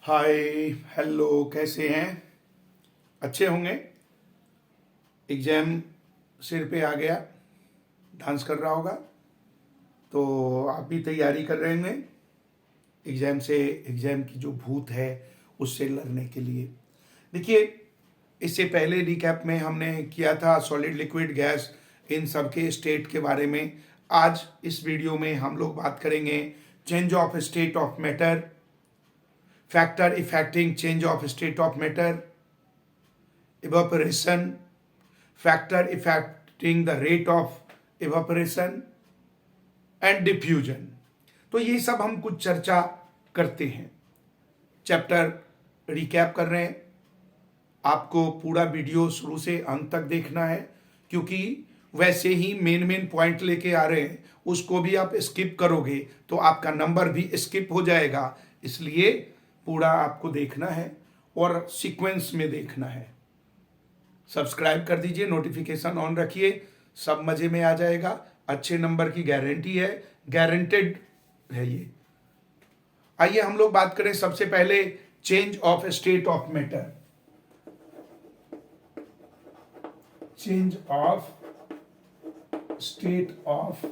हाय। Hello, कैसे हैं? अच्छे होंगे। एग्ज़ाम सिर पे आ गया, डांस कर रहा होगा तो आप भी तैयारी कर रहे होंगे एग्ज़ाम की जो भूत है उससे लड़ने के लिए। देखिए, इससे पहले रिकैप में हमने किया था सॉलिड लिक्विड गैस इन सब के स्टेट के बारे में। आज इस वीडियो में हम लोग बात करेंगे change of state of matter, factor affecting change of state of matter, evaporation, factor affecting the rate of evaporation and diffusion। तो ये सब हम कुछ चर्चा करते हैं। चैप्टर रिकैप कर रहे हैं। आपको पूरा वीडियो शुरू से अंत तक देखना है, क्योंकि वैसे ही मेन पॉइंट लेके आ रहे हैं, उसको भी आप स्किप करोगे तो आपका नंबर भी स्किप हो जाएगा। इसलिए पूरा आपको देखना है और सीक्वेंस में देखना है। सब्सक्राइब कर दीजिए, नोटिफिकेशन ऑन रखिए, सब मजे में आ जाएगा। अच्छे नंबर की गारंटी है, गारंटेड है ये। आइए हम लोग बात करें सबसे पहले change of state of matter. Change of state of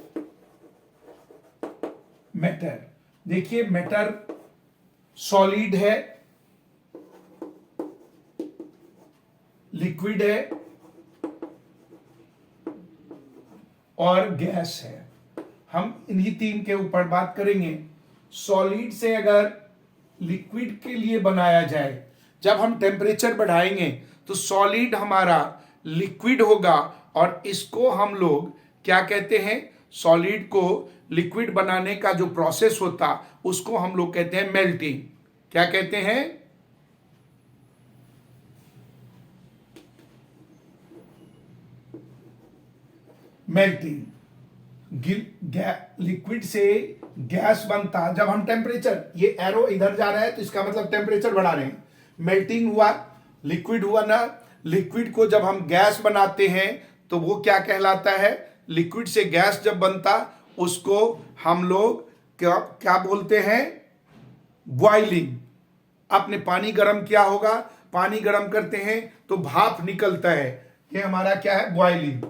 matter. देखिए, मैटर सॉलिड है, लिक्विड है और गैस है। हम इन्हीं तीन के ऊपर बात करेंगे। सॉलिड से अगर लिक्विड के लिए बनाया जाए, जब हम टेम्परेचर बढ़ाएंगे तो सॉलिड हमारा लिक्विड होगा और इसको हम लोग क्या कहते हैं? सॉलिड को लिक्विड बनाने का जो प्रोसेस होता उसको हम लोग कहते हैं मेल्टिंग। क्या कहते हैं? मेल्टिंग। लिक्विड से गैस बनता जब हम टेम्परेचर, ये एरो इधर जा रहा है तो इसका मतलब टेम्परेचर बढ़ा रहे हैं। मेल्टिंग हुआ, लिक्विड हुआ ना। लिक्विड को जब हम गैस बनाते हैं तो वो क्या कहलाता है? लिक्विड से गैस जब बनता उसको हम लोग क्या क्या बोलते हैं? बॉइलिंग। आपने पानी गर्म किया होगा, पानी गर्म करते हैं तो भाप निकलता है, ये हमारा क्या है? बॉइलिंग।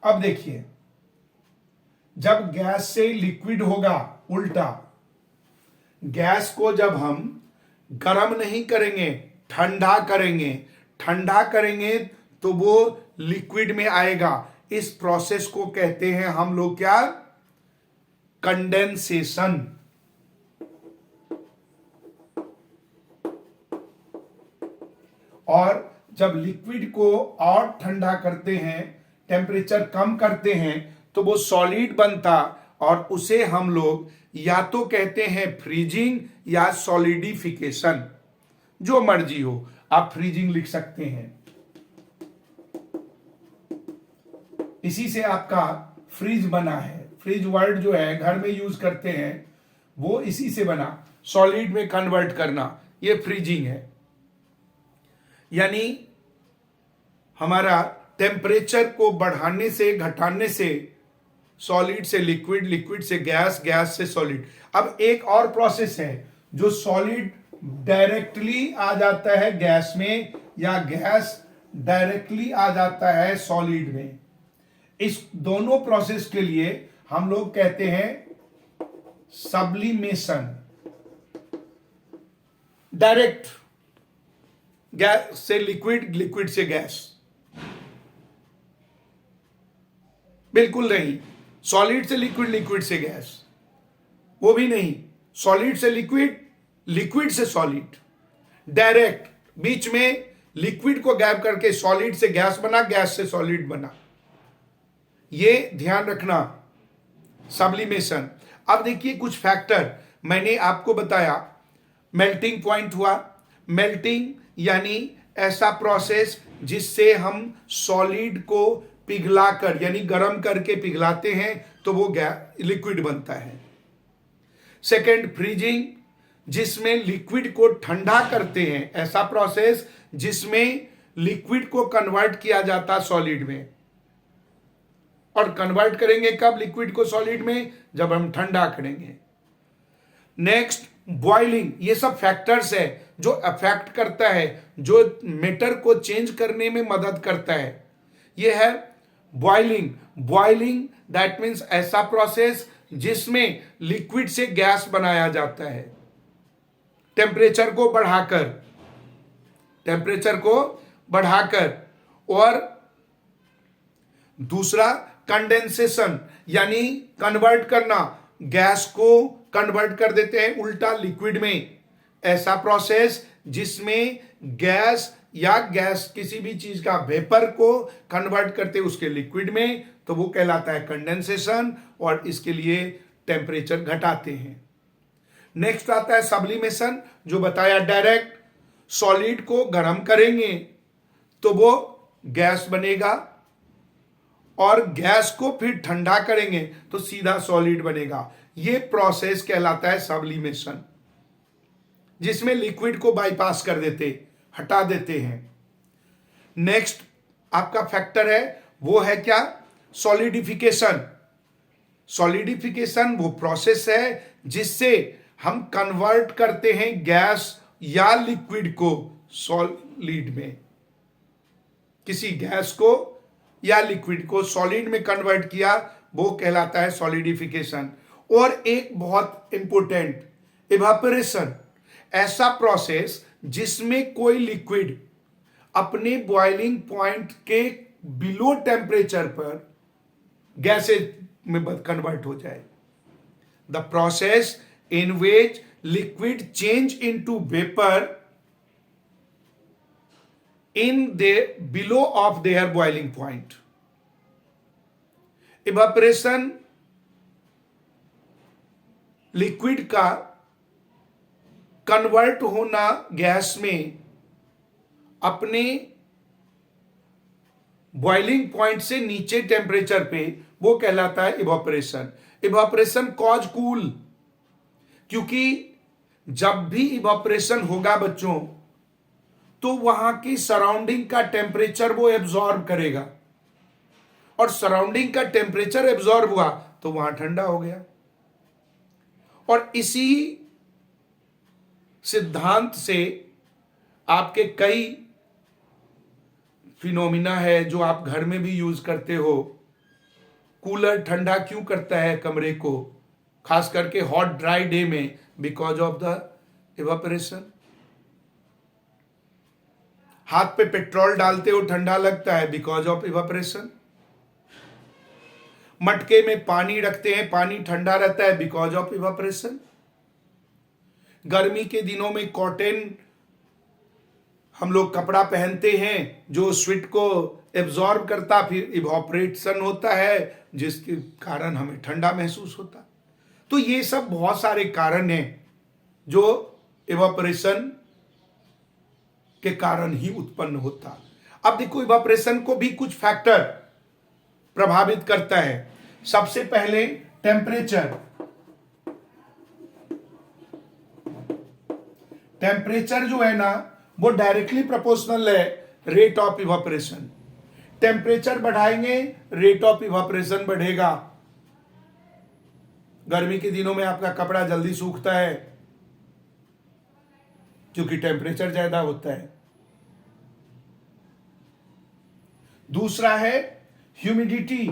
अब देखिए, जब गैस से लिक्विड होगा, उल्टा, गैस को जब हम गर्म नहीं करेंगे, ठंडा करेंगे, ठंडा करेंगे तो वो लिक्विड में आएगा। इस प्रोसेस को कहते हैं हम लोग क्या? कंडेंसेशन। और जब लिक्विड को और ठंडा करते हैं, टेम्परेचर कम करते हैं, तो वो सॉलिड बनता और उसे हम लोग या तो कहते हैं फ्रीजिंग या सॉलिडिफिकेशन, जो मर्जी हो। आप फ्रीजिंग लिख सकते हैं, इसी से आपका फ्रीज बना है। फ्रीज वर्ड जो है घर में यूज करते हैं, वो इसी से बना। सॉलिड में कन्वर्ट करना, ये फ्रीजिंग है। यानी हमारा टेम्परेचर को बढ़ाने से, घटाने से, सॉलिड से लिक्विड, लिक्विड से गैस, गैस से सॉलिड। अब एक और प्रोसेस है जो सॉलिड डायरेक्टली आ जाता है गैस में, या गैस डायरेक्टली आ जाता है सॉलिड में। इस दोनों प्रोसेस के लिए हम लोग कहते हैं सब्लिमेशन। डायरेक्ट गैस से लिक्विड, लिक्विड से गैस बिल्कुल नहीं। सॉलिड से लिक्विड, लिक्विड से गैस वो भी नहीं। सॉलिड से लिक्विड, लिक्विड से सॉलिड, डायरेक्ट। बीच में लिक्विड को गैप करके सॉलिड से गैस बना, गैस से सॉलिड बना, ये ध्यान रखना, सब्लिमेशन। अब देखिए, कुछ फैक्टर मैंने आपको बताया। मेल्टिंग पॉइंट हुआ। मेल्टिंग यानी ऐसा प्रोसेस जिससे हम सॉलिड को पिघलाकर, यानी गर्म करके पिघलाते हैं तो वो लिक्विड बनता है। सेकेंड, फ्रीजिंग, जिसमें लिक्विड को ठंडा करते हैं, ऐसा प्रोसेस जिसमें लिक्विड को कन्वर्ट किया जाता सॉलिड में। और कन्वर्ट करेंगे कब लिक्विड को सॉलिड में? जब हम ठंडा करेंगे। नेक्स्ट बॉइलिंग, ये सब फैक्टर्स है जो अफेक्ट करता है, जो मैटर को चेंज करने में मदद करता है। ये है बॉइलिंग। बॉइलिंग दैट मीन्स ऐसा प्रोसेस जिसमें लिक्विड से गैस बनाया जाता है टेम्परेचर को बढ़ाकर, टेम्परेचर को बढ़ाकर। और दूसरा कंडेंसेशन, यानी कन्वर्ट करना, गैस को कन्वर्ट कर देते हैं उल्टा लिक्विड में। ऐसा प्रोसेस जिसमें गैस या गैस किसी भी चीज का वेपर को कन्वर्ट करते उसके लिक्विड में, तो वो कहलाता है कंडेंसेशन, और इसके लिए टेम्परेचर घटाते हैं। नेक्स्ट आता है सब्लिमेशन, जो बताया डायरेक्ट सॉलिड को गर्म करेंगे तो वो गैस बनेगा, और गैस को फिर ठंडा करेंगे तो सीधा सॉलिड बनेगा। ये प्रोसेस कहलाता है सब्लिमेशन, जिसमें लिक्विड को बाईपास कर देते, हटा देते हैं। नेक्स्ट आपका फैक्टर है वो है क्या, सॉलिडिफिकेशन। सॉलिडिफिकेशन वो प्रोसेस है जिससे हम कन्वर्ट करते हैं गैस या लिक्विड को सॉलिड में। किसी गैस को या लिक्विड को सॉलिड में कन्वर्ट किया, वो कहलाता है सॉलिडिफिकेशन। और एक बहुत इंपॉर्टेंट, इवापोरेशन, ऐसा प्रोसेस जिसमें कोई लिक्विड अपने बॉइलिंग पॉइंट के बिलो टेम्परेचर पर गैसेज में कन्वर्ट हो जाए। The process in which liquid change into vapor in the below of their boiling point. Evaporation liquid का कन्वर्ट होना गैस में अपने बॉइलिंग पॉइंट से नीचे टेम्परेचर पे, वो कहलाता है इवापोरेशन। इवापोरेशन कॉज कूल, क्योंकि जब भी इवापोरेशन होगा बच्चों, तो वहां की सराउंडिंग का टेम्परेचर वो एब्जॉर्ब करेगा, और सराउंडिंग का टेम्परेचर एब्जॉर्ब हुआ तो वहां ठंडा हो गया। और इसी सिद्धांत से आपके कई फिनोमिना है जो आप घर में भी यूज करते हो। कूलर ठंडा क्यों करता है कमरे को, खास करके हॉट ड्राई डे में, बिकॉज ऑफ द इवापोरेशन। हाथ पे पेट्रोल डालते हो ठंडा लगता है, बिकॉज ऑफ इवापोरेशन। मटके में पानी रखते हैं, पानी ठंडा रहता है, बिकॉज ऑफ इवापोरेशन। गर्मी के दिनों में कॉटन हम लोग कपड़ा पहनते हैं जो स्वेट को एब्जॉर्ब करता, फिर इवापोरेशन होता है जिसके कारण हमें ठंडा महसूस होता। तो ये सब बहुत सारे कारण हैं जो इवापोरेशन के कारण ही उत्पन्न होता। अब देखो, इवापोरेशन को भी कुछ फैक्टर प्रभावित करता है। सबसे पहले टेम्परेचर। टेम्परेचर जो है ना, वो डायरेक्टली प्रोपोर्शनल है रेट ऑफ इवापोरेशन। टेम्परेचर बढ़ाएंगे, रेट ऑफ इवापोरेशन बढ़ेगा। गर्मी के दिनों में आपका कपड़ा जल्दी सूखता है क्योंकि टेम्परेचर ज्यादा होता है। दूसरा है ह्यूमिडिटी।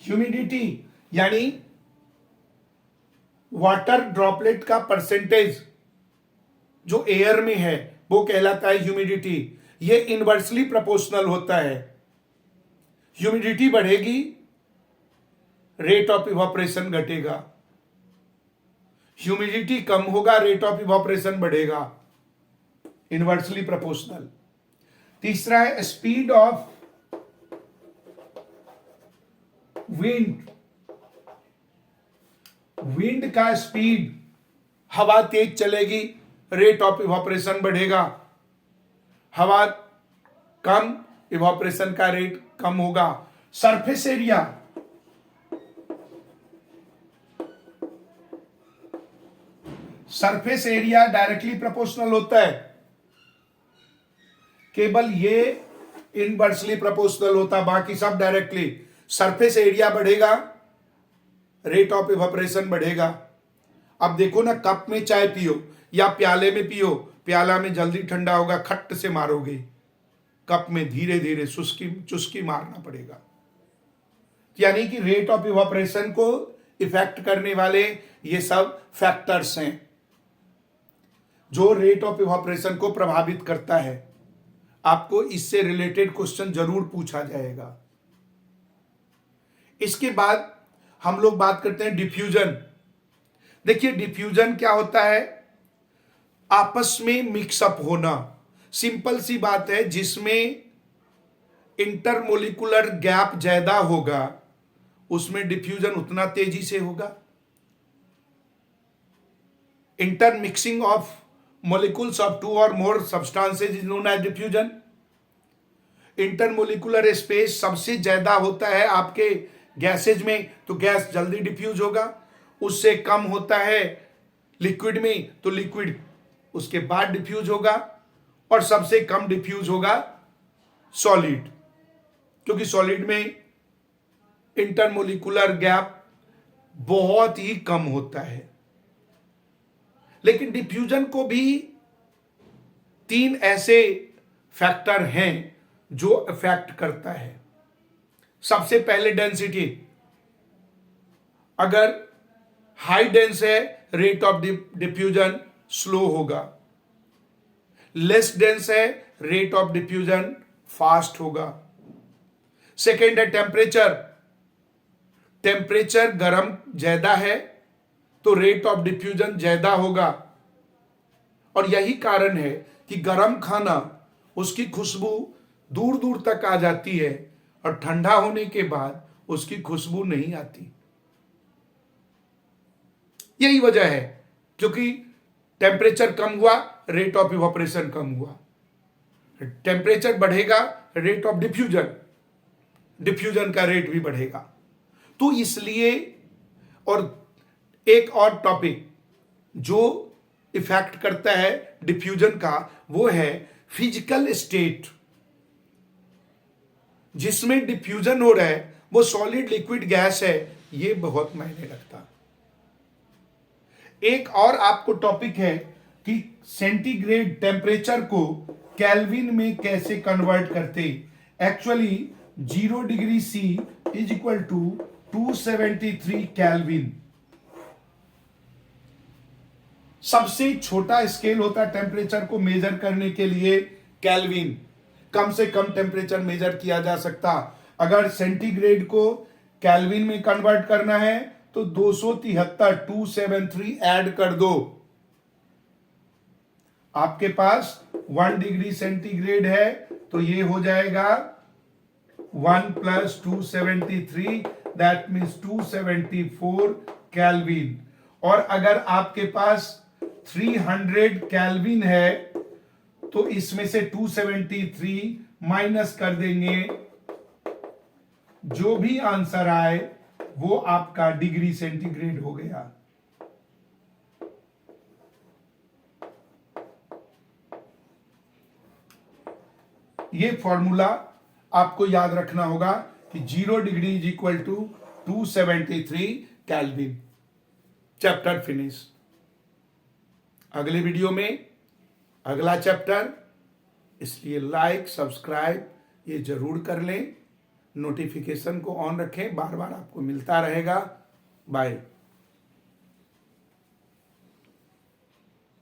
ह्यूमिडिटी यानी वाटर ड्रॉपलेट का परसेंटेज जो एयर में है, वो कहलाता है ह्यूमिडिटी। ये इनवर्सली प्रोपोर्शनल होता है। ह्यूमिडिटी बढ़ेगी, रेट ऑफ इवापोरेशन घटेगा। ह्यूमिडिटी कम होगा, रेट ऑफ इवापोरेशन बढ़ेगा। Inversely proportional. तीसरा है स्पीड ऑफ विंड। विंड का स्पीड, हवा तेज चलेगी, रेट ऑफ इवापोरेशन बढ़ेगा। हवा कम, इवापोरेशन का रेट कम होगा। Surface area, surface area directly proportional होता है, केवल ये इनवर्सली प्रोपोर्शनल होता, बाकी सब डायरेक्टली। सरफेस एरिया बढ़ेगा रेट ऑफ इवापोरेशन बढ़ेगा। अब देखो ना, कप में चाय पियो या प्याले में पियो, प्याला में जल्दी ठंडा होगा, खट्ट से मारोगे, कप में धीरे धीरे चुस्की मारना पड़ेगा। यानी कि रेट ऑफ इवापोरेशन को इफेक्ट करने वाले ये सब फैक्टर्स हैं जो रेट ऑफ इवापोरेशन को प्रभावित करता है। आपको इससे रिलेटेड क्वेश्चन जरूर पूछा जाएगा। इसके बाद हम लोग बात करते हैं डिफ्यूजन। देखिए डिफ्यूजन क्या होता है, आपस में मिक्सअप होना, सिंपल सी बात है। जिसमें इंटरमोलिकुलर गैप ज्यादा होगा उसमें डिफ्यूजन उतना तेजी से होगा। Intermixing of molecules of two or more substances is known as diffusion। Intermolecular space सबसे ज्यादा होता है आपके गैसेज में तो गैस जल्दी डिफ्यूज होगा, उससे कम होता है लिक्विड में तो लिक्विड उसके बाद डिफ्यूज होगा, और सबसे कम डिफ्यूज होगा सॉलिड, क्योंकि सॉलिड में इंटरमोलिकुलर गैप बहुत ही कम होता है। लेकिन डिफ्यूजन को भी 3 ऐसे फैक्टर हैं जो इफेक्ट करता है। सबसे पहले डेंसिटी, अगर हाई डेंस है रेट ऑफ डिफ्यूजन स्लो होगा, लेस डेंस है रेट ऑफ डिफ्यूजन फास्ट होगा। सेकेंड है टेम्परेचर, टेम्परेचर गर्म ज्यादा है तो रेट ऑफ डिफ्यूजन ज्यादा होगा, और यही कारण है कि गर्म खाना उसकी खुशबू दूर दूर तक आ जाती है और ठंडा होने के बाद उसकी खुशबू नहीं आती। यही वजह है, क्योंकि टेम्परेचर कम हुआ रेट ऑफ इवापोरेशन कम हुआ, टेम्परेचर बढ़ेगा रेट ऑफ डिफ्यूजन का रेट भी बढ़ेगा। तो इसलिए, और एक और टॉपिक जो इफेक्ट करता है डिफ्यूजन का वो है फिजिकल स्टेट। जिसमें डिफ्यूजन हो रहा है वो सॉलिड लिक्विड गैस है, ये बहुत मायने रखता। एक और आपको टॉपिक है कि सेंटीग्रेड टेम्परेचर को केल्विन में कैसे कन्वर्ट करते। Actually 0 degree C is equal to 273 kelvin. सबसे छोटा स्केल होता है टेम्परेचर को मेजर करने के लिए केल्विन। कम से कम टेम्परेचर मेजर किया जा सकता। अगर सेंटीग्रेड को केल्विन में कन्वर्ट करना है तो 273 ऐड कर दो। आपके पास 1 डिग्री सेंटीग्रेड है तो ये हो जाएगा 1 + 273, दैट मीन्स 274 केल्विन। और अगर आपके पास 300 केल्विन है तो इसमें से 273 माइनस कर देंगे, जो भी आंसर आए वो आपका डिग्री सेंटीग्रेड हो गया। ये फॉर्मूला आपको याद रखना होगा कि 0 degree is equal to 273 kelvin. Chapter finish. अगले वीडियो में अगला चैप्टर, इसलिए लाइक सब्सक्राइब ये जरूर कर लें, नोटिफिकेशन को ऑन रखें, बार बार आपको मिलता रहेगा। बाय।